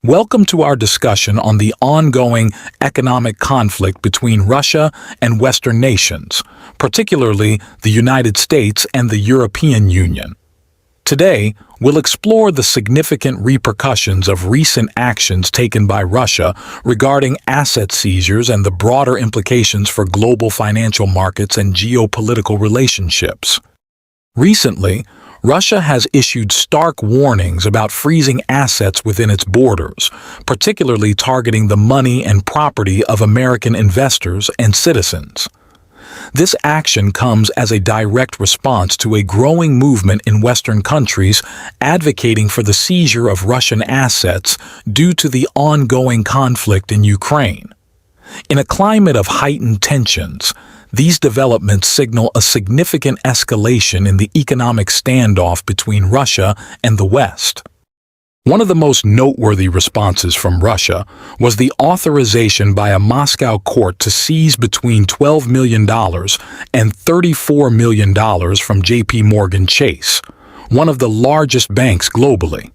Welcome to our discussion on the ongoing economic conflict between Russia and Western nations, particularly the United States and the European Union. Today, we'll explore the significant repercussions of recent actions taken by Russia regarding asset seizures and the broader implications for global financial markets and geopolitical relationships. Recently, Russia has issued stark warnings about freezing assets within its borders, particularly targeting the money and property of American investors and citizens. This action comes as a direct response to a growing movement in Western countries advocating for the seizure of Russian assets due to the ongoing conflict in Ukraine. In a climate of heightened tensions, these developments signal a significant escalation in the economic standoff between Russia and the West. One of the most noteworthy responses from Russia was the authorization by a Moscow court to seize between $12 million and $34 million from JPMorgan Chase, one of the largest banks globally.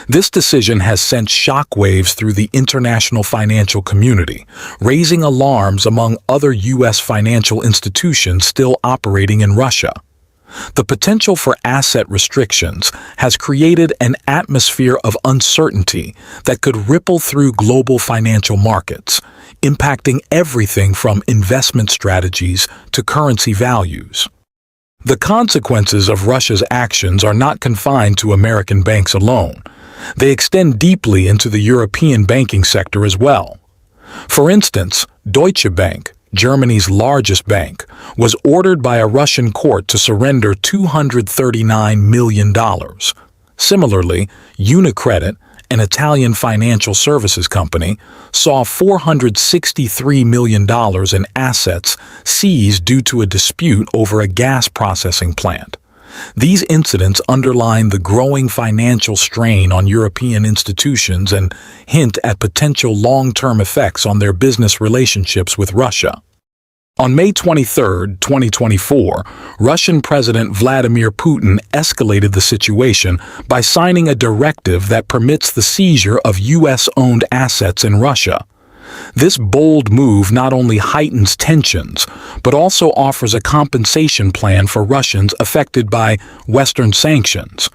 This decision has sent shockwaves through the international financial community, raising alarms among other U.S. financial institutions still operating in Russia. The potential for asset restrictions has created an atmosphere of uncertainty that could ripple through global financial markets, impacting everything from investment strategies to currency values. The consequences of Russia's actions are not confined to American banks alone. They extend deeply into the European banking sector as well. For instance, Deutsche Bank, Germany's largest bank, was ordered by a Russian court to surrender $239 million. Similarly, UniCredit, an Italian financial services company, saw $463 million in assets seized due to a dispute over a gas processing plant. These incidents underline the growing financial strain on European institutions and hint at potential long-term effects on their business relationships with Russia. On May 23, 2024, Russian President Vladimir Putin escalated the situation by signing a directive that permits the seizure of U.S.-owned assets in Russia. This bold move not only heightens tensions, but also offers a compensation plan for Russians affected by Western sanctions.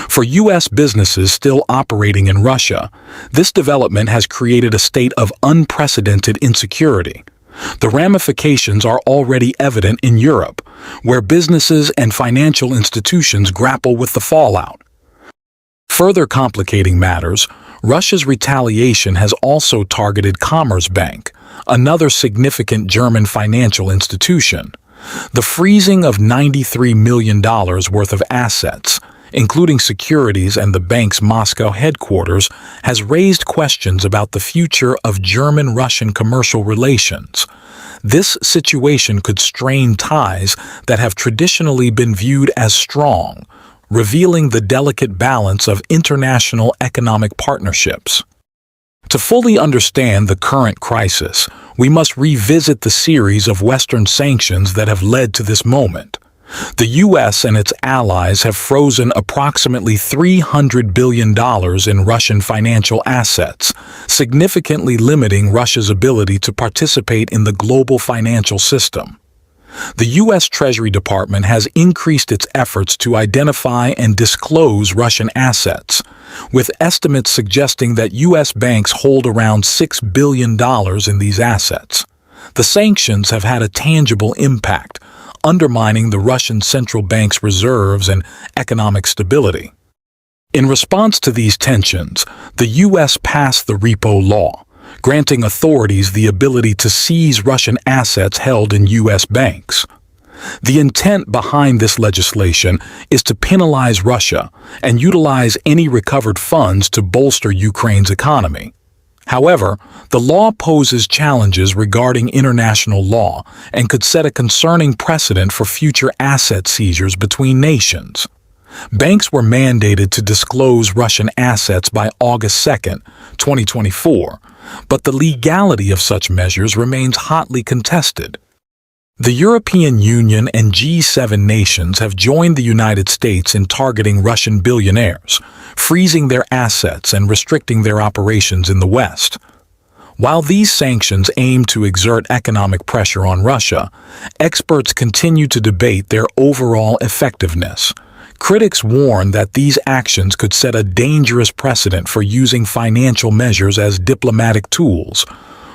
For U.S. businesses still operating in Russia, this development has created a state of unprecedented insecurity. The ramifications are already evident in Europe, where businesses and financial institutions grapple with the fallout. Further complicating matters, Russia's retaliation has also targeted Commerzbank, another significant German financial institution. The freezing of $93 million worth of assets, including securities and the bank's Moscow headquarters, has raised questions about the future of German-Russian commercial relations. This situation could strain ties that have traditionally been viewed as strong, revealing the delicate balance of international economic partnerships. To fully understand the current crisis, we must revisit the series of Western sanctions that have led to this moment. The U.S. and its allies have frozen approximately $300 billion in Russian financial assets, significantly limiting Russia's ability to participate in the global financial system. The U.S. Treasury Department has increased its efforts to identify and disclose Russian assets, with estimates suggesting that U.S. banks hold around $6 billion in these assets. The sanctions have had a tangible impact, undermining the Russian central bank's reserves and economic stability. In response to these tensions, the U.S. passed the repo law, granting authorities the ability to seize Russian assets held in U.S. banks. The intent behind this legislation is to penalize Russia and utilize any recovered funds to bolster Ukraine's economy. However, the law poses challenges regarding international law and could set a concerning precedent for future asset seizures between nations. Banks were mandated to disclose Russian assets by August 2, 2024, but the legality of such measures remains hotly contested. The European Union and G7 nations have joined the United States in targeting Russian billionaires, freezing their assets and restricting their operations in the West. While these sanctions aim to exert economic pressure on Russia, experts continue to debate their overall effectiveness. Critics warn that these actions could set a dangerous precedent for using financial measures as diplomatic tools.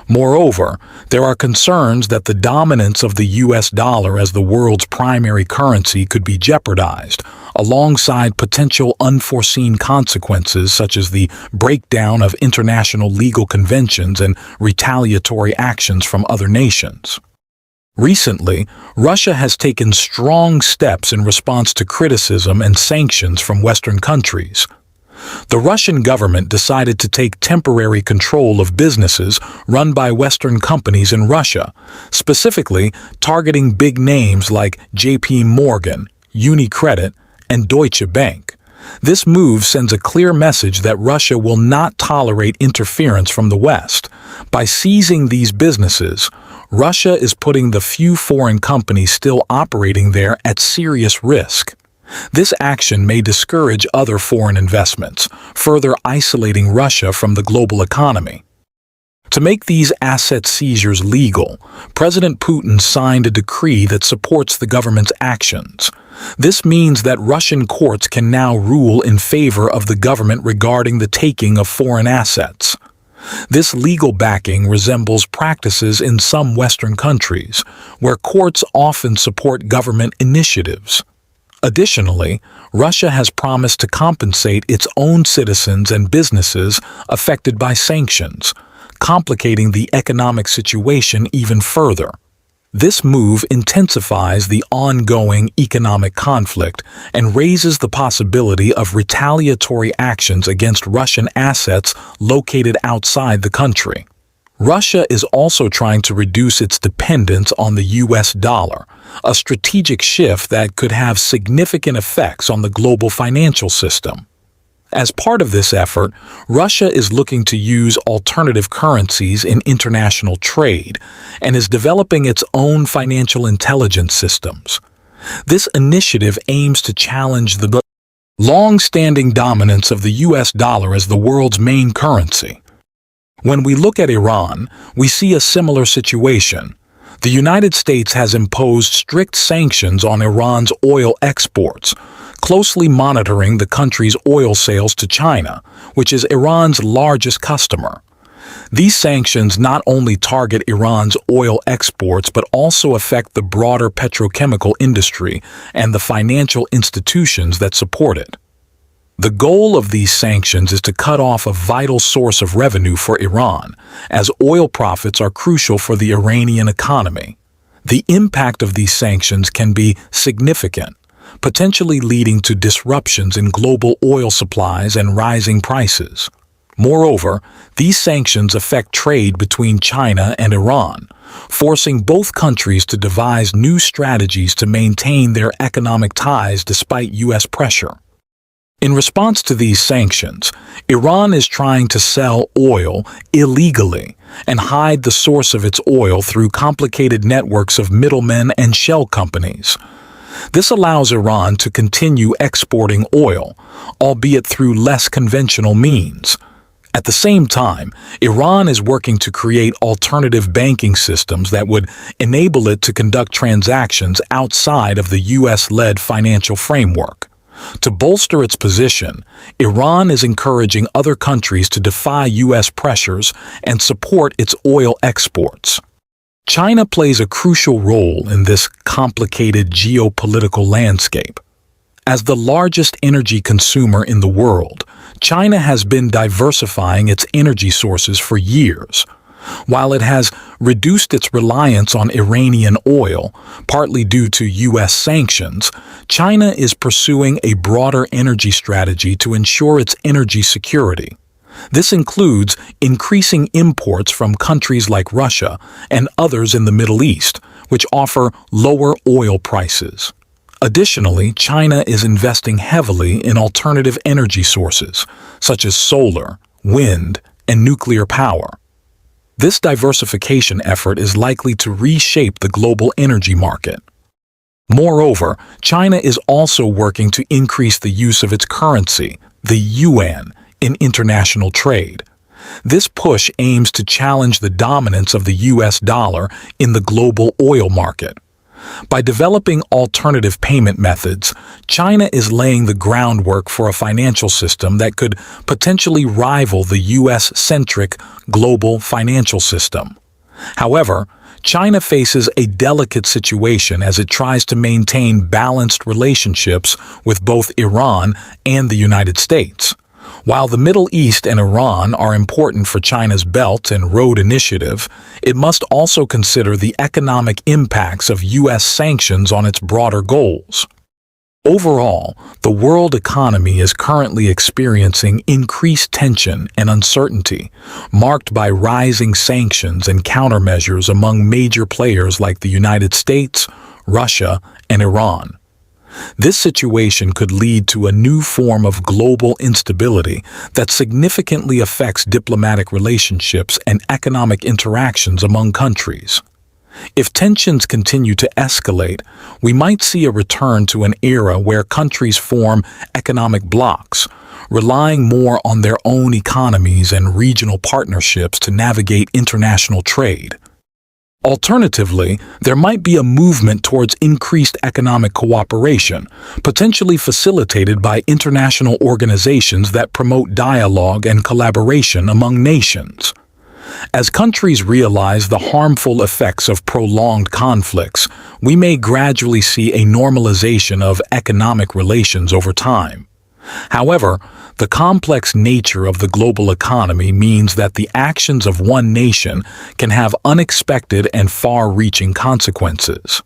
Moreover, there are concerns that the dominance of the US dollar as the world's primary currency could be jeopardized, alongside potential unforeseen consequences such as the breakdown of international legal conventions and retaliatory actions from other nations. Recently, Russia has taken strong steps in response to criticism and sanctions from Western countries. The Russian government decided to take temporary control of businesses run by Western companies in Russia, specifically targeting big names like JPMorgan, UniCredit, and Deutsche Bank. This move sends a clear message that Russia will not tolerate interference from the West. By seizing these businesses, Russia is putting the few foreign companies still operating there at serious risk. This action may discourage other foreign investments, further isolating Russia from the global economy. To make these asset seizures legal, President Putin signed a decree that supports the government's actions. This means that Russian courts can now rule in favor of the government regarding the taking of foreign assets. This legal backing resembles practices in some Western countries, where courts often support government initiatives. Additionally, Russia has promised to compensate its own citizens and businesses affected by sanctions, complicating the economic situation even further. This move intensifies the ongoing economic conflict and raises the possibility of retaliatory actions against Russian assets located outside the country. Russia is also trying to reduce its dependence on the US dollar, a strategic shift that could have significant effects on the global financial system. As part of this effort, Russia is looking to use alternative currencies in international trade and is developing its own financial intelligence systems. This initiative aims to challenge the long-standing dominance of the US dollar as the world's main currency. When we look at Iran, we see a similar situation. The United States has imposed strict sanctions on Iran's oil exports, closely monitoring the country's oil sales to China, which is Iran's largest customer. These sanctions not only target Iran's oil exports but also affect the broader petrochemical industry and the financial institutions that support it. The goal of these sanctions is to cut off a vital source of revenue for Iran, as oil profits are crucial for the Iranian economy. The impact of these sanctions can be significant, potentially leading to disruptions in global oil supplies and rising prices. Moreover, these sanctions affect trade between China and Iran, forcing both countries to devise new strategies to maintain their economic ties despite U.S. pressure. In response to these sanctions, Iran is trying to sell oil illegally and hide the source of its oil through complicated networks of middlemen and shell companies. This allows Iran to continue exporting oil, albeit through less conventional means. At the same time, Iran is working to create alternative banking systems that would enable it to conduct transactions outside of the U.S.-led financial framework. To bolster its position, Iran is encouraging other countries to defy U.S. pressures and support its oil exports. China plays a crucial role in this complicated geopolitical landscape. As the largest energy consumer in the world, China has been diversifying its energy sources for years. While it has reduced its reliance on Iranian oil, partly due to U.S. sanctions, China is pursuing a broader energy strategy to ensure its energy security. This includes increasing imports from countries like Russia and others in the Middle East, which offer lower oil prices. Additionally, China is investing heavily in alternative energy sources, such as solar, wind, and nuclear power. This diversification effort is likely to reshape the global energy market. Moreover, China is also working to increase the use of its currency, the yuan, in international trade. This push aims to challenge the dominance of the US dollar in the global oil market. By developing alternative payment methods, China is laying the groundwork for a financial system that could potentially rival the US-centric global financial system. However, China faces a delicate situation as it tries to maintain balanced relationships with both Iran and the United States. While the Middle East and Iran are important for China's Belt and Road Initiative, it must also consider the economic impacts of U.S. sanctions on its broader goals. Overall, the world economy is currently experiencing increased tension and uncertainty, marked by rising sanctions and countermeasures among major players like the United States, Russia, and Iran. This situation could lead to a new form of global instability that significantly affects diplomatic relationships and economic interactions among countries. If tensions continue to escalate, we might see a return to an era where countries form economic blocs, relying more on their own economies and regional partnerships to navigate international trade. Alternatively, there might be a movement towards increased economic cooperation, potentially facilitated by international organizations that promote dialogue and collaboration among nations. As countries realize the harmful effects of prolonged conflicts, we may gradually see a normalization of economic relations over time. However, the complex nature of the global economy means that the actions of one nation can have unexpected and far-reaching consequences.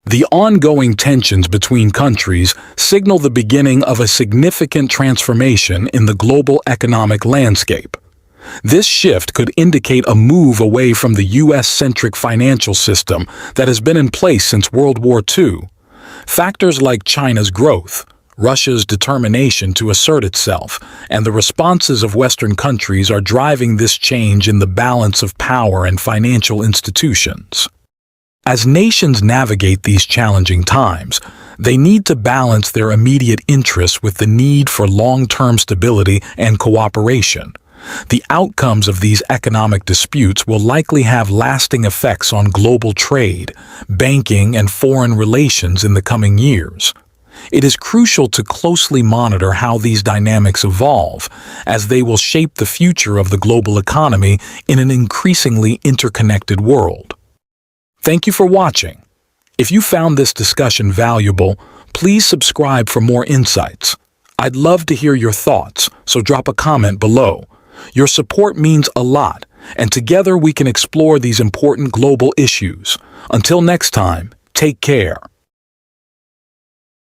The ongoing tensions between countries signal the beginning of a significant transformation in the global economic landscape. This shift could indicate a move away from the US-centric financial system that has been in place since World War II. Factors like China's growth, Russia's determination to assert itself, and the responses of Western countries are driving this change in the balance of power and financial institutions. As nations navigate these challenging times, they need to balance their immediate interests with the need for long-term stability and cooperation. The outcomes of these economic disputes will likely have lasting effects on global trade, banking, and foreign relations in the coming years. It is crucial to closely monitor how these dynamics evolve, as they will shape the future of the global economy in an increasingly interconnected world. Thank you for watching. If you found this discussion valuable, please subscribe for more insights. I'd love to hear your thoughts, so drop a comment below. Your support means a lot, and together we can explore these important global issues. Until next time, take care.